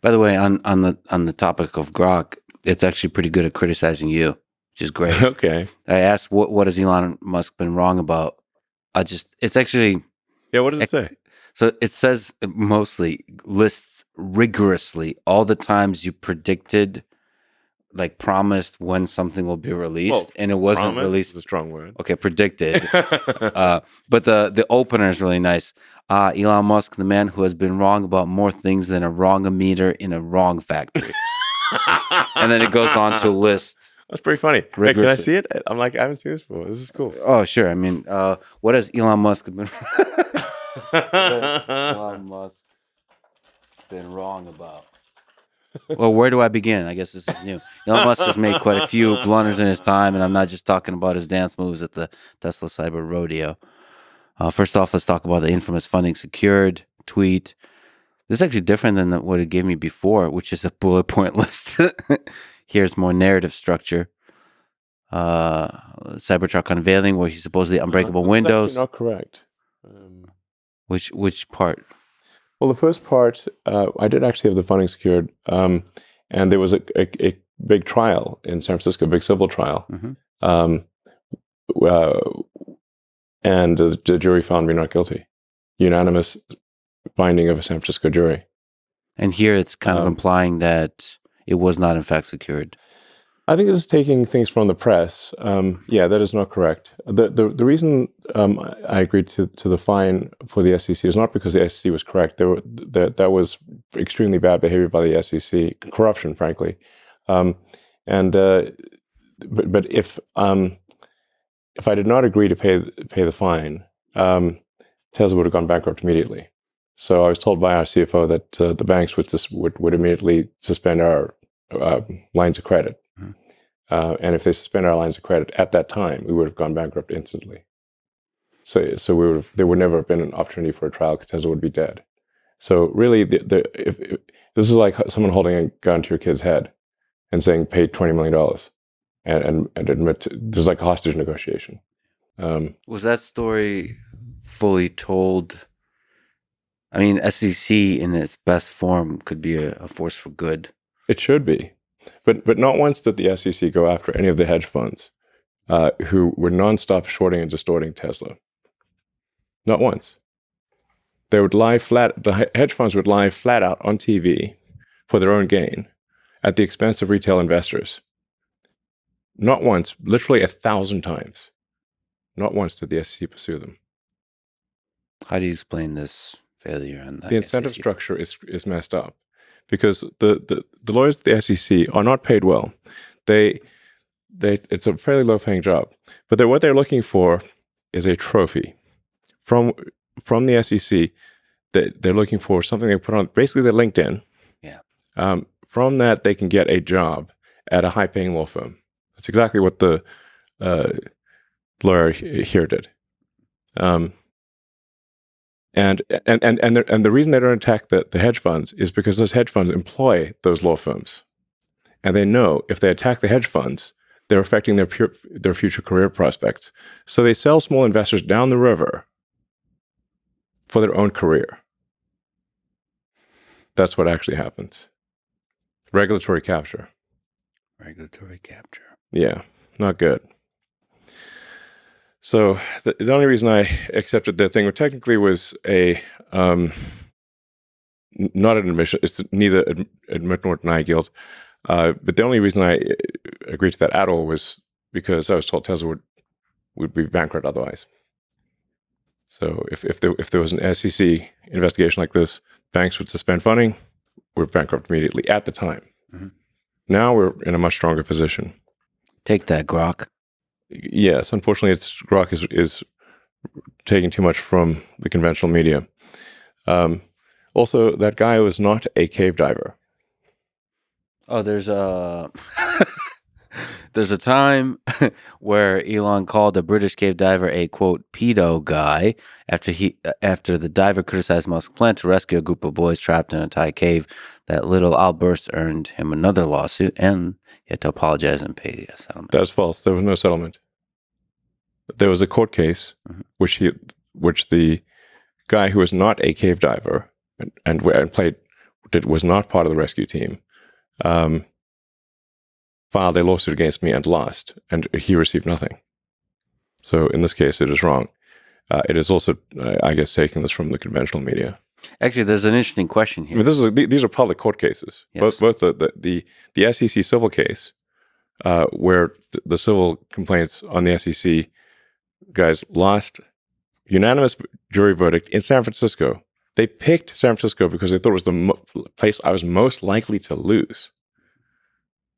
By the way, on the topic of Grok, it's actually pretty good at criticizing you, which is great. Okay. I asked what has Elon Musk been wrong about? It's actually Yeah, what does it say? so it says it mostly lists rigorously all the times you predicted, like promised when something will be released, and it wasn't released. Is a strong word. Okay, predicted. But the opener is really nice. Elon Musk, the man who has been wrong about more things than a wrong-o-meter in a wrong factory. And then it goes on to list. That's pretty funny. Hey, can I see it? I'm like, I haven't seen this before. This is cool. Oh, sure. I mean, what has Elon Musk been? Elon Musk been wrong about? Well, where do I begin? I guess this is new. Elon Musk has made quite a few blunders in his time, and I'm not just talking about his dance moves at the Tesla Cyber Rodeo. First off, let's talk about the infamous funding secured tweet. This is actually different than what it gave me before, which is a bullet point list. Here's more narrative structure. Cybertruck unveiling, where he's supposedly unbreakable windows. Not correct. Which part? Well, the first part, I did actually have the funding secured, and there was a big trial in San Francisco, a big civil trial, and the jury found me not guilty. Unanimous finding of a San Francisco jury. And here it's kind of implying that it was not in fact secured. I think this is taking things from the press. Yeah, that is not correct. The reason I agreed to the fine for the SEC was not because the SEC was correct. That was extremely bad behavior by the SEC, corruption, frankly. But if I did not agree to pay the fine, Tesla would have gone bankrupt immediately. So I was told by our CFO that the banks would immediately suspend our lines of credit. And if they suspend our lines of credit at that time, we would have gone bankrupt instantly. So there would never have been an opportunity for a trial because Tesla would be dead. So really, if this is like someone holding a gun to your kid's head and saying, pay $20 million and admit there's like a hostage negotiation. Was that story fully told? I mean, SEC in its best form could be a force for good. It should be. But not once did the SEC go after any of the hedge funds who were nonstop shorting and distorting Tesla. Not once. They would lie flat. The hedge funds would lie flat out on TV for their own gain at the expense of retail investors. Not once, literally 1,000 times. Not once did the SEC pursue them. How do you explain this failure? The incentive structure is messed up. Because the lawyers at the SEC are not paid well. It's a fairly low-paying job. But what they're looking for is a trophy. From the SEC, they're looking for something they put on, basically their LinkedIn. Yeah. From that, they can get a job at a high-paying law firm. That's exactly what the lawyer here did. And the reason they don't attack the hedge funds is because those hedge funds employ those law firms, and they know if they attack the hedge funds, they're affecting their future career prospects. So they sell small investors down the river for their own career. That's what actually happens. Regulatory capture. Regulatory capture. Yeah, not good. So the only reason I accepted that thing technically was not an admission. It's neither admit nor deny guilt. But the only reason I agreed to that at all was because I was told Tesla would be bankrupt otherwise. So if there was an SEC investigation like this, banks would suspend funding. We're bankrupt immediately at the time. Mm-hmm. Now we're in a much stronger position. Take that, Grok. Yes, unfortunately, Grok is taking too much from the conventional media. Also, that guy was not a cave diver. Oh, there's a time where Elon called a British cave diver a quote pedo guy after the diver criticized Musk's plan to rescue a group of boys trapped in a Thai cave. That little outburst earned him another lawsuit, and he had to apologize and pay a settlement. That's false. There was no settlement. There was a court case, which the guy who was not a cave diver and that was not part of the rescue team, filed a lawsuit against me and lost, and he received nothing. So in this case, it is wrong. It is also, I guess, taking this from the conventional media. Actually, there's an interesting question here. I mean, these are public court cases. Yes. Both the SEC civil case, where the civil complaints on the SEC guys lost unanimous jury verdict in San Francisco. They picked San Francisco because they thought it was the place I was most likely to lose,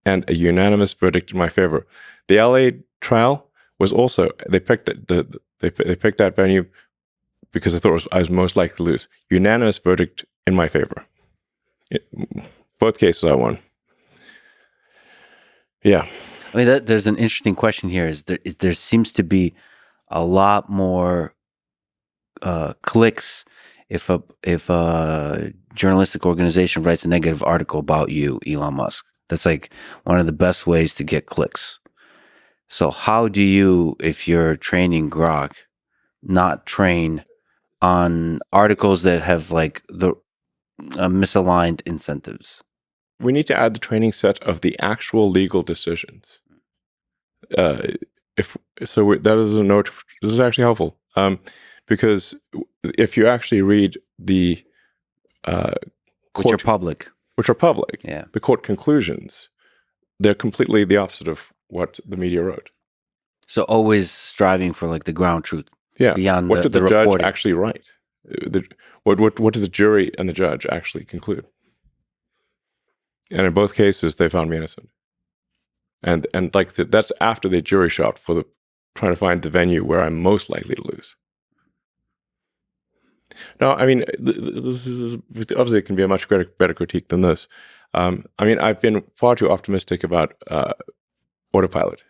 and a unanimous verdict in my favor. The LA trial was also, they picked they picked that venue because they thought I was most likely to lose. Unanimous verdict in my favor. Both cases I won. Yeah. I mean, there's an interesting question here. There seems to be a lot more clicks if a journalistic organization writes a negative article about you, Elon Musk. That's like one of the best ways to get clicks. So how do you, if you're training Grok, not train on articles that have like the misaligned incentives? We need to add the training set of the actual legal decisions. That is a note. This is actually helpful because if you actually read the which are public, yeah, the court conclusions, they're completely the opposite of what the media wrote. So always striving for like the ground truth. Yeah. Beyond what did the judge reporting. actually write? What did the jury and the judge actually conclude? And in both cases, they found me innocent. And like that's after they jury shopped for trying to find the venue where I'm most likely to lose. No, I mean, this is obviously it can be a much better critique than this. I mean, I've been far too optimistic about autopilot.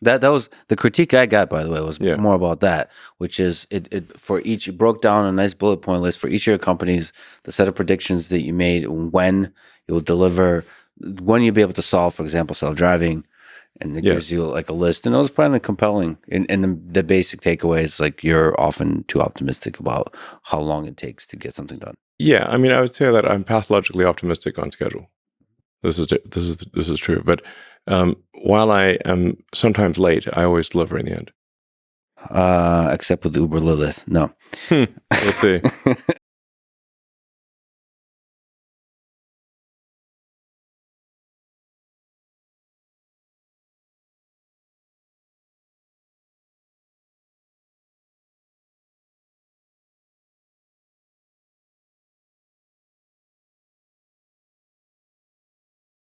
That was the critique I got, by the way, was more about that, which is it broke down a nice bullet point list for each of your companies, the set of predictions that you made, when you will deliver, when you'll be able to solve, for example, self-driving, and it gives you like a list. And it was kind of compelling. And the basic takeaway is like you're often too optimistic about how long it takes to get something done. Yeah, I mean, I would say that I'm pathologically optimistic on schedule. This is true, but while I am sometimes late, I always deliver in the end. Except with Uber Lilith, no. We'll see.